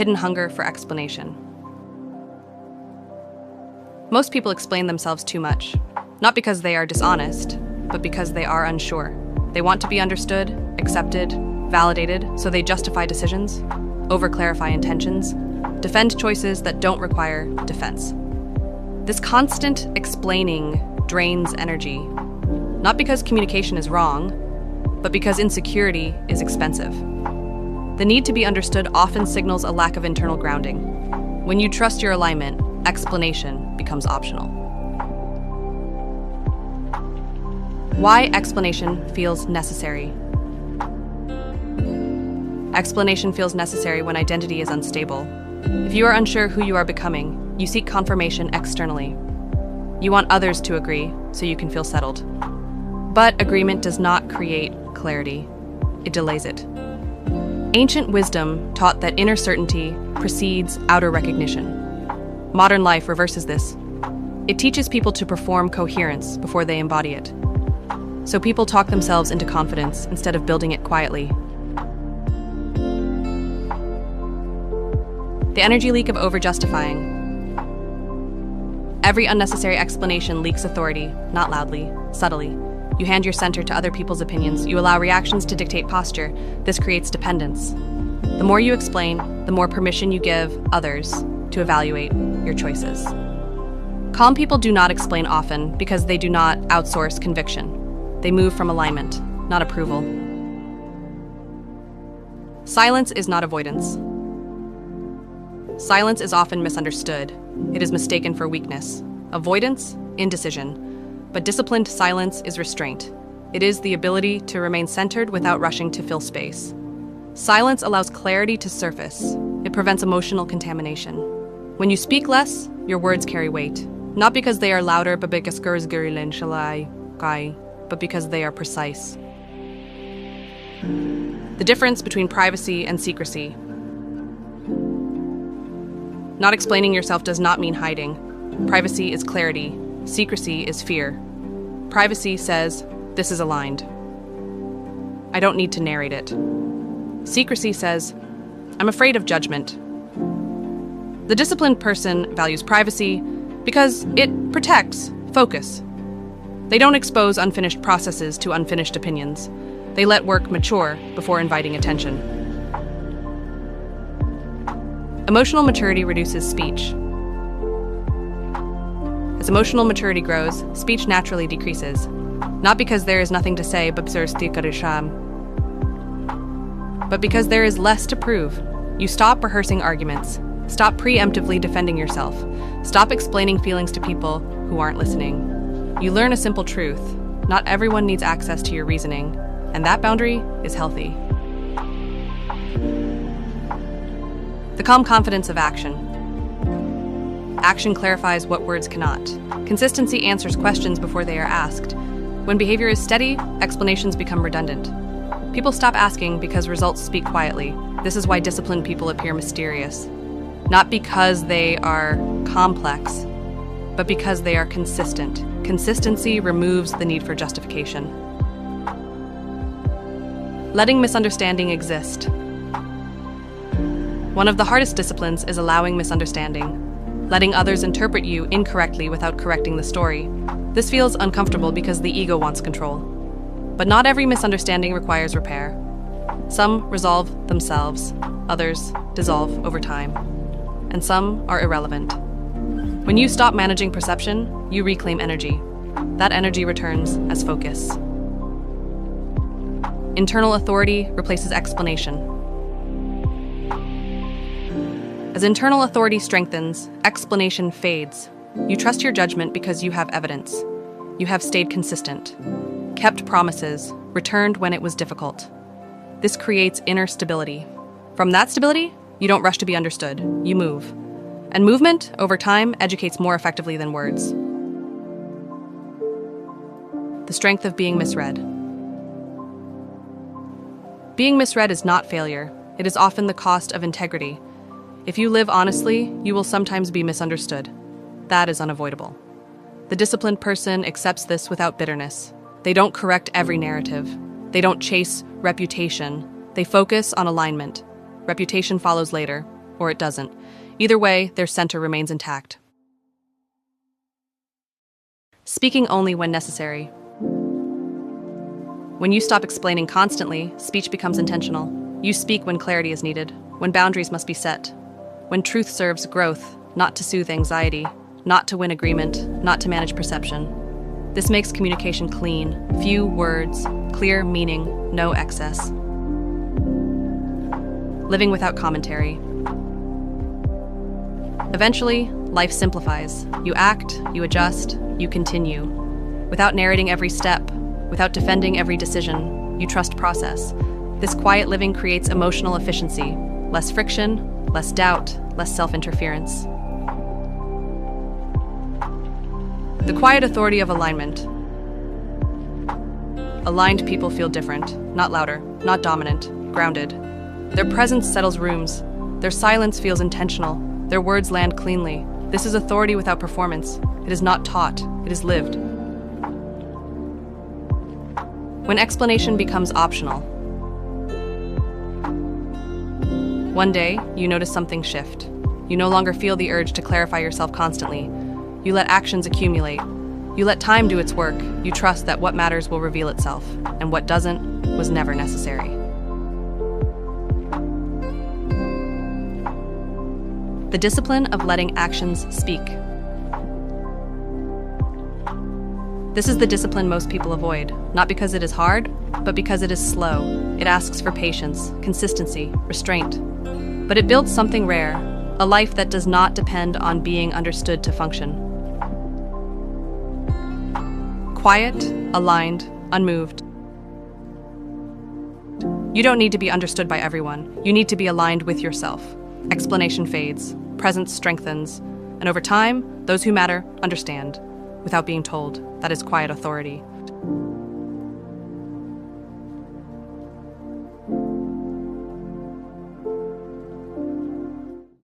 hidden hunger for explanation. Most people explain themselves too much, not because they are dishonest, but because they are unsure. They want to be understood, accepted, validated, so they justify decisions, over-clarify intentions, defend choices that don't require defense. This constant explaining drains energy, not because communication is wrong, but because insecurity is expensive. The need to be understood often signals a lack of internal grounding. When you trust your alignment, explanation becomes optional. Why explanation feels necessary. Explanation feels necessary when identity is unstable. If you are unsure who you are becoming, you seek confirmation externally. You want others to agree so you can feel settled. But agreement does not create clarity. It delays it. Ancient wisdom taught that inner certainty precedes outer recognition. Modern life reverses this. It teaches people to perform coherence before they embody it. So people talk themselves into confidence instead of building it quietly. The energy leak of over-justifying. Every unnecessary explanation leaks authority, not loudly, subtly. You hand your center to other people's opinions. You allow reactions to dictate posture. This creates dependence. The more you explain, the more permission you give others to evaluate your choices. Calm people do not explain often because they do not outsource conviction. They move from alignment, not approval. Silence is not avoidance. Silence is often misunderstood. It is mistaken for weakness. Avoidance, indecision. But disciplined silence is restraint. It is the ability to remain centered without rushing to fill space. Silence allows clarity to surface. It prevents emotional contamination. When you speak less, your words carry weight. Not because they are louder, but because they are precise. The difference between privacy and secrecy. Not explaining yourself does not mean hiding. Privacy is clarity. Secrecy is fear. Privacy says, this is aligned. I don't need to narrate it. Secrecy says, I'm afraid of judgment. The disciplined person values privacy because it protects focus. They don't expose unfinished processes to unfinished opinions. They let work mature before inviting attention. Emotional maturity reduces speech. As emotional maturity grows, speech naturally decreases. Not because there is nothing to say, but because there is less to prove. You stop rehearsing arguments. Stop preemptively defending yourself. Stop explaining feelings to people who aren't listening. You learn a simple truth. Not everyone needs access to your reasoning, and that boundary is healthy. The calm confidence of action. Action clarifies what words cannot. Consistency answers questions before they are asked. When behavior is steady, explanations become redundant. People stop asking because results speak quietly. This is why disciplined people appear mysterious. Not because they are complex, but because they are consistent. Consistency removes the need for justification. Letting misunderstanding exist. One of the hardest disciplines is allowing misunderstanding. Letting others interpret you incorrectly without correcting the story. This feels uncomfortable because the ego wants control. But not every misunderstanding requires repair. Some resolve themselves, others dissolve over time, and some are irrelevant. When you stop managing perception, you reclaim energy. That energy returns as focus. Internal authority replaces explanation. As internal authority strengthens, explanation fades. You trust your judgment because you have evidence. You have stayed consistent, kept promises, returned when it was difficult. This creates inner stability. From that stability, you don't rush to be understood. You move. And movement, over time, educates more effectively than words. The strength of being misread. Being misread is not failure. It is often the cost of integrity. If you live honestly, you will sometimes be misunderstood. That is unavoidable. The disciplined person accepts this without bitterness. They don't correct every narrative. They don't chase reputation. They focus on alignment. Reputation follows later. or it doesn't. Either way, their center remains intact. Speaking only when necessary. When you stop explaining constantly, speech becomes intentional. You speak when clarity is needed, when boundaries must be set, when truth serves growth, not to soothe anxiety, not to win agreement, not to manage perception. This makes communication clean, few words, clear meaning, no excess. Living without commentary. Eventually, life simplifies. You act, you adjust, you continue. Without narrating every step, without defending every decision, you trust process. This quiet living creates emotional efficiency, less friction, less doubt, less self-interference. The quiet authority of alignment. Aligned people feel different, not louder, not dominant, grounded. Their presence settles rooms. Their silence feels intentional. Their words land cleanly. This is authority without performance. It is not taught, it is lived. When explanation becomes optional. One day, you notice something shift. You no longer feel the urge to clarify yourself constantly. You let actions accumulate. You let time do its work. You trust that what matters will reveal itself, and what doesn't was never necessary. The discipline of letting actions speak. This is the discipline most people avoid, not because it is hard, but because it is slow. It asks for patience, consistency, restraint. But it builds something rare, a life that does not depend on being understood to function. Quiet, aligned, unmoved. You don't need to be understood by everyone. You need to be aligned with yourself. Explanation fades, presence strengthens, and over time, those who matter understand, without being told. That is quiet authority.